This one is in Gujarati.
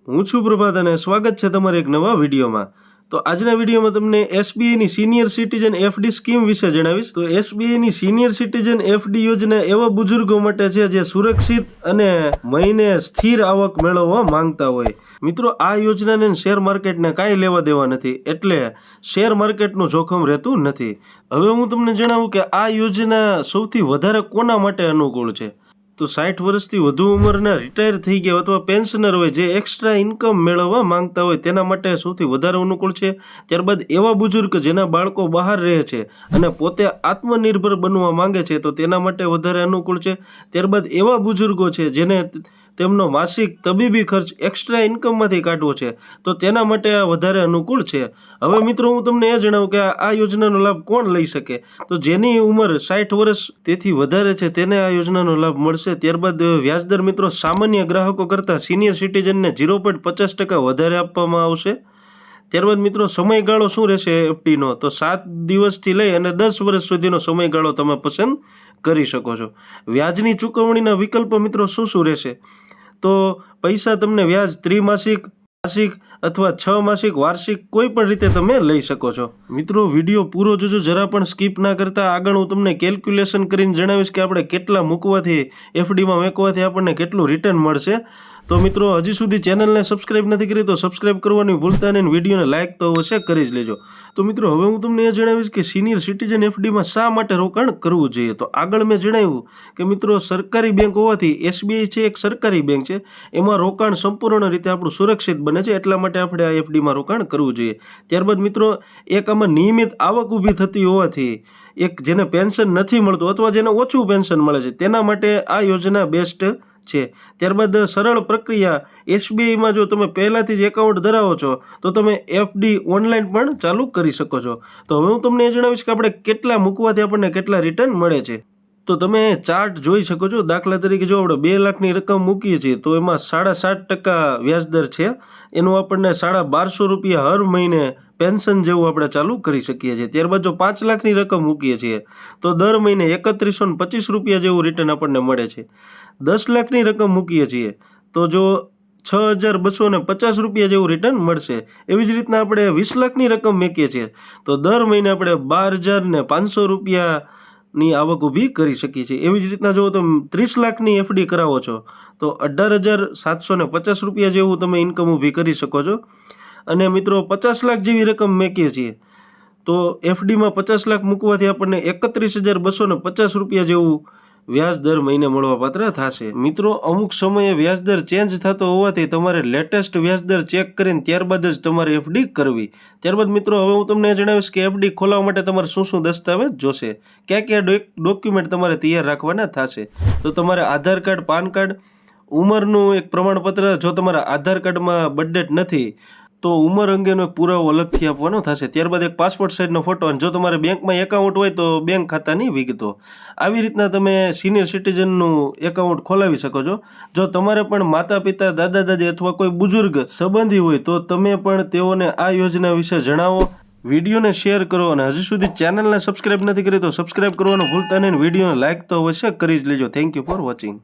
હું છું પ્રભાત અને સ્વાગત છે તમારા એક નવા વિડીયોમાં। તો આજના વિડીયોમાં તમને એસબીઆઈની સિનિયર સિટીઝન એફડી સ્કીમ વિશે જણાવીશ। તો એસબીઆઈની સિનિયર સિટીઝન એફડી યોજના એવા બુઝુર્ગો માટે છે જે સુરક્ષિત અને મહિને સ્થિર આવક મેળવવા માંગતા હોય। મિત્રો, આ યોજનાને શેર માર્કેટને કાંઈ લેવા દેવા નથી, એટલે શેર માર્કેટનું જોખમ રહેતું નથી। હવે હું તમને જણાવું કે આ યોજના સૌથી વધારે કોના માટે અનુકૂળ છે। તો 60 વર્ષથી વધુ ઉંમરના રિટાયર થઈ ગયા અથવા પેન્શનર હોય જે એક્સ્ટ્રા ઇન્કમ મેળવવા માંગતા હોય તેના માટે સૌથી વધારે અનુકૂળ છે। ત્યારબાદ એવા બુઝુર્ગ જેના બાળકો બહાર રહે છે અને પોતે આત્મનિર્ભર બનવા માંગે છે તો તેના માટે વધારે અનુકૂળ છે। ત્યારબાદ એવા બુઝુર્ગો છે જેને તેમનો માસિક તબીબી ખર્ચ એક્સ્ટ્રા ઇન્કમમાંથી કાઢવો છે તો તેના માટે આ વધારે અનુકૂળ છે। હવે મિત્રો, હું તમને એ જણાવું કે આ યોજનાનો લાભ કોણ લઈ શકે। તો જેની ઉંમર 60 વર્ષ તેથી વધારે છે તેને આ યોજનાનો લાભ મળશે। ત્યારબાદ વ્યાજદર મિત્રો સામાન્ય ગ્રાહકો કરતાં સિનિયર સિટીઝનને 0.50% વધારે આપવામાં આવશે। ત્યારબાદ મિત્રો સમયગાળો શું રહેશે એફડીનો, તો 7 દિવસથી લઈ અને 10 વર્ષ સુધીનો સમયગાળો તમે પસંદ કરી શકો છો। વ્યાજની ચૂકવણીના વિકલ્પો મિત્રો શું શું રહેશે, તો પૈસા તમને વ્યાજ ત્રિમાસિક, માસિક અથવા 6 માસિક, વાર્ષિક કોઈ પણ રીતે તમે લઈ શકો છો। મિત્રો, વિડીયો પૂરો જોજો, જરા પણ સ્કીપ ના કરતા। આગળ હું તમને કેલ્ક્યુલેશન કરીને જણાવીશ કે આપણે કેટલા મૂકવાથી એફડીમાં મૂકવાથી આપણને કેટલું રિટર્ન મળશે। તો મિત્રો, હજી સુધી ચેનલને સબસ્ક્રાઇબ નથી કરી તો સબસ્ક્રાઇબ કરવાની ભૂલતા નહીં, વિડીયોને લાઇક તો અવશ્ય કરી જ લેજો। તો મિત્રો, હવે હું તમને એ જણાવીશ કે સિનિયર સિટીઝન એફડીમાં શા માટે રોકાણ કરવું જોઈએ। તો આગળ મેં જણાવ્યું કે મિત્રો સરકારી બેંક હોવાથી એસબીઆઈ છે એક સરકારી બેંક છે, એમાં રોકાણ સંપૂર્ણ રીતે આપણું સુરક્ષિત બને છે, એટલા માટે આપણે આ એફડીમાં રોકાણ કરવું જોઈએ। ત્યારબાદ મિત્રો, એક આમાં નિયમિત આવક ઊભી થતી હોવાથી એક જેને પેન્શન નથી મળતું અથવા જેને ઓછું પેન્શન મળે છે તેના માટે આ યોજના બેસ્ટ છે। ત્યારબાદ સરળ પ્રક્રિયા, એસબીઆઈમાં જો તમે પહેલાથી જ એકાઉન્ટ ધરાવો છો તો તમે એફડી ઓનલાઈન પણ ચાલુ કરી શકો છો। તો હવે હું તમને એ જણાવીશ કે આપણે કેટલા મૂકવાથી આપણને કેટલા રિટર્ન મળે છે। તો તમે ચાર્ટ જોઈ શકો છો। દાખલા તરીકે જો આપણે 2 લાખની રકમ મૂકીએ છીએ તો એમાં 7.5% વ્યાજદર છે, એનું આપણને 1250 રૂપિયા હર મહિને પેન્શન જેવું આપણે ચાલુ કરી શકીએ છીએ। ત્યારબાદ જો 5 લાખની રકમ મૂકીએ છીએ તો દર મહિને 3125 રૂપિયા જેવું રિટર્ન આપણને મળે છે। 10 લાખની રકમ મૂકીએ છીએ તો જો 6250 રૂપિયા જેવું રિટર્ન મળશે। એવી જ રીતના આપણે 20 લાખની રકમ મૂકીએ છીએ તો દર મહિને આપણે 12500 રૂપિયાની આવક ઊભી કરી શકીએ છીએ। એવી જ રીતના જો તમે 30 લાખની એફડી કરાવો છો તો 18750 રૂપિયા જેવું તમે ઇન્કમ ઊભી કરી શકો છો। અને મિત્રો 50 લાખ જેવી રકમ મૂકીએ છીએ તો એફડીમાં 50 લાખ મૂકવાથી આપણને 31250 રૂપિયા જેવું વ્યાજ દર મહિને મળવાપાત્ર થશે। મિત્રો, અમુક સમયે વ્યાજદર ચેન્જ થતો હોવાથી તમારે લેટેસ્ટ વ્યાજદર ચેક કરીને ત્યારબાદ જ તમારે એફડી કરવી। ત્યારબાદ મિત્રો, હવે હું તમને જણાવીશ કે એફડી ખોલાવવા માટે તમારે શું શું દસ્તાવેજ જોશે, કયા કયા ડોક્યુમેન્ટ તમારે તૈયાર રાખવાના થશે। તો તમારે આધાર કાર્ડ, પાન કાર્ડ, ઉંમરનું એક પ્રમાણપત્ર, જો તમારા આધાર કાર્ડમાં બર્થડેટ નથી તો ઉંમર અંગેનો એક પુરાવો અલગથી આપવાનો થશે। ત્યારબાદ એક પાસપોર્ટ સાઇઝનો ફોટો, અને જો તમારે બેંકમાં એકાઉન્ટ હોય તો બેંક ખાતાની વિગતો। આવી રીતના તમે સિનિયર સિટીઝનનું એકાઉન્ટ ખોલાવી શકો છો। જો તમારે પણ માતા પિતા, દાદા દાદી અથવા કોઈ બુઝુર્ગ સંબંધી હોય તો તમે પણ તેઓને આ યોજના વિશે જણાવો, વિડીયોને શેર કરો, અને હજી સુધી ચેનલને સબસ્ક્રાઇબ નથી કરી તો સબસ્ક્રાઇબ કરવાનું ભૂલતા નહીં, વિડીયોને લાઇક તો અવશ્ય કરી જ લેજો। Thank you for watching.